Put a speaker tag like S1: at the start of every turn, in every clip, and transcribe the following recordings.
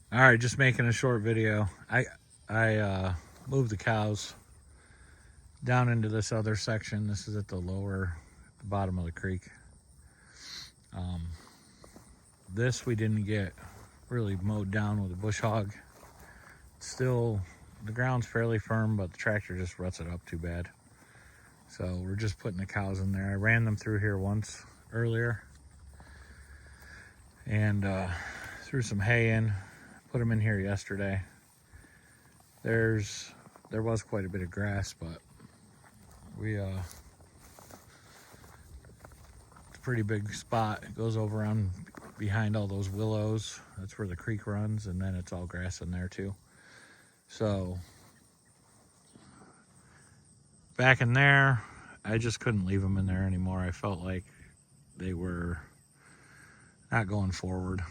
S1: All right, just making a short video. I moved the cows down into this other section. This is at the bottom of the creek. This we didn't get really mowed down with a bush hog. Still, the ground's fairly firm, but the tractor just ruts it up too bad. So we're just putting the cows in there. I ran them through here once earlier and threw some hay in. Put them in here yesterday. There was quite a bit of grass, but it's a pretty big spot. It goes over on behind all those willows. That's where the creek runs, and then it's all grass in there too. So back in there, I just couldn't leave them in there anymore. I felt like they were not going forward.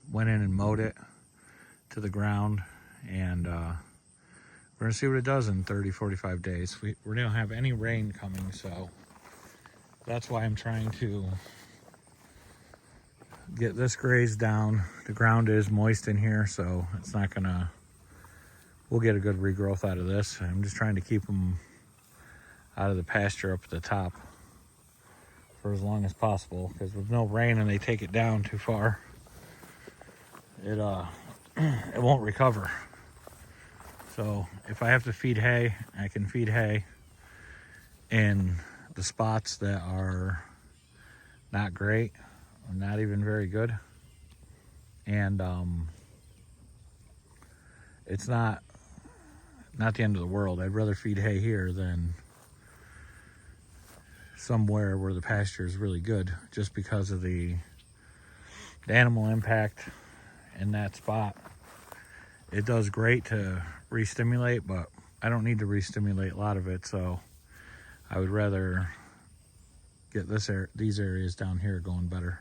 S1: Went in and mowed it to the ground, and we're gonna see what it does in 30-45 days. We don't have any rain coming, so that's why I'm trying to get this grazed down. The ground is moist in here, so it's not gonna, we'll get a good regrowth out of this. I'm just trying to keep them out of the pasture up at the top for as long as possible, because with no rain and they take it down too far, it won't recover. So if I have to feed hay, I can feed hay in the spots that are not great or not even very good. And it's not the end of the world. I'd rather feed hay here than somewhere where the pasture is really good, just because of the animal impact in that spot. It does great to re-stimulate, but I don't need to re-stimulate a lot of it, so I would rather get these areas down here going better.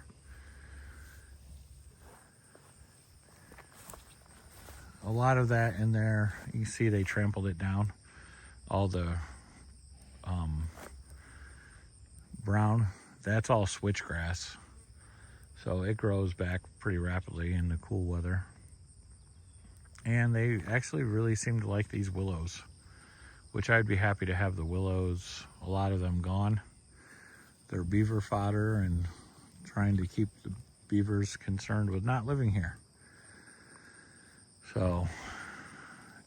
S1: A lot of that in there, you see they trampled it down. All the brown, that's all switchgrass. So it grows back pretty rapidly in the cool weather. And they actually really seem to like these willows, which I'd be happy to have the willows, a lot of them gone. They're beaver fodder, and trying to keep the beavers concerned with not living here. So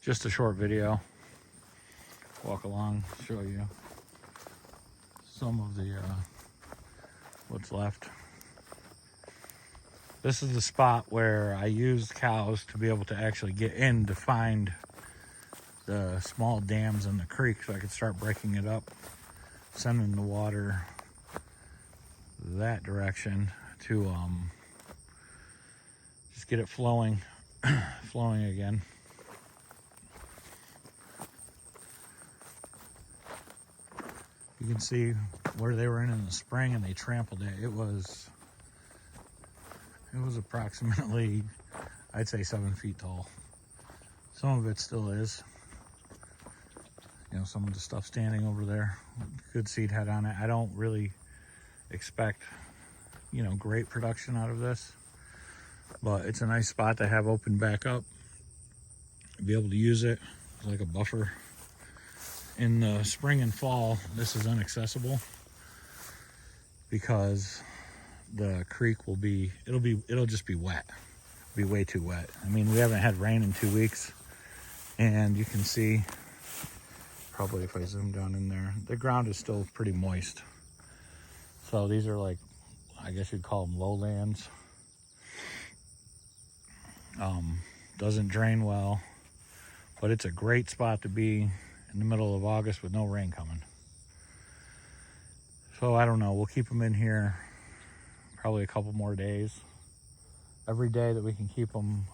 S1: just a short video. Walk along, show you some of the what's left. This is the spot where I used cows to be able to actually get in to find the small dams in the creek, so I could start breaking it up, sending the water that direction to just get it flowing again. You can see where they were in the spring and they trampled it. It was approximately, I'd say 7 feet tall. Some of it still is. You know, some of the stuff standing over there, good seed head on it. I don't really expect, great production out of this, but it's a nice spot to have open back up, be able to use it like a buffer. In the spring and fall, this is inaccessible because the creek it'll just be wet. It'll be way too wet. I mean, we haven't had rain in 2 weeks, and you can see, probably if I zoom down in there, the ground is still pretty moist. So these are like, I guess you'd call them lowlands. Doesn't drain well, but it's a great spot to be in the middle of August with no rain coming. So I don't know, we'll keep them in here probably a couple more days. Every day that we can keep them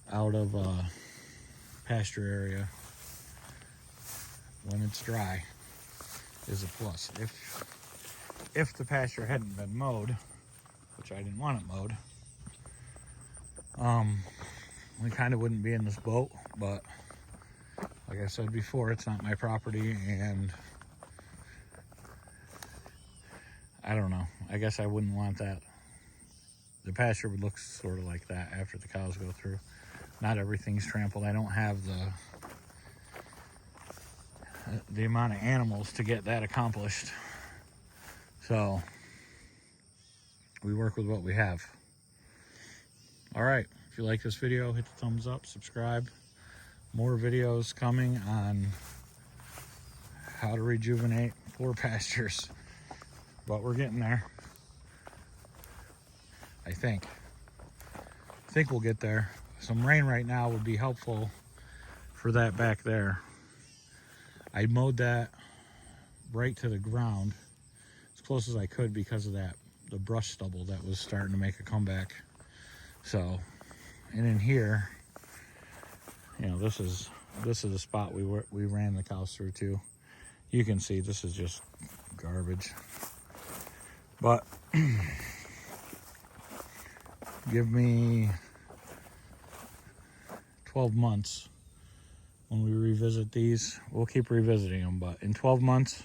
S1: out of pasture area when it's dry is a plus. If the pasture hadn't been mowed, which I didn't want it mowed, we kind of wouldn't be in this boat. But like I said before, it's not my property, and I don't know. I guess I wouldn't want that the pasture would look sort of like that after the cows go through. Not everything's trampled. I don't have the amount of animals to get that accomplished. So we work with what we have. All right, if you like this video, hit the thumbs up, subscribe. More videos coming on how to rejuvenate poor pastures. But we're getting there. I think we'll get there. Some rain right now would be helpful for that back there. I mowed that right to the ground as close as I could because of the brush stubble that was starting to make a comeback. So, and in here, you know, this is the spot we ran the cows through too. You can see this is just garbage. But give me 12 months when we revisit these. We'll keep revisiting them, but in 12 months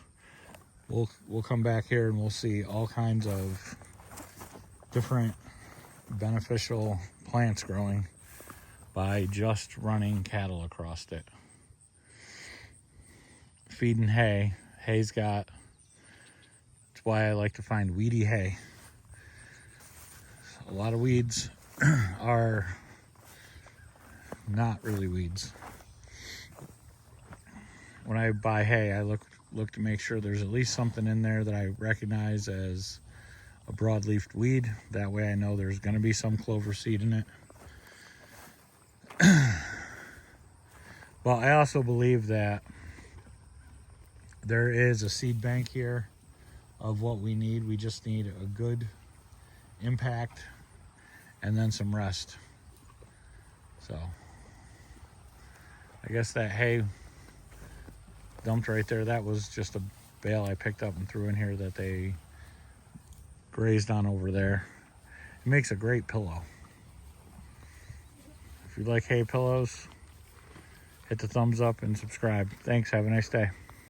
S1: we'll come back here and we'll see all kinds of different beneficial plants growing by just running cattle across it. Feeding hay. Hay's got, that's why I like to find weedy hay. A lot of weeds are not really weeds. When I buy hay, I look to make sure there's at least something in there that I recognize as a broadleafed weed. That way I know there's going to be some clover seed in it. But I also believe that there is a seed bank here of what we need. We just need a good impact and then some rest. So I guess that hay dumped right there, that was just a bale I picked up and threw in here that they grazed on over there. It makes a great pillow. If you like hay pillows, hit the thumbs up and subscribe. Thanks, have a nice day.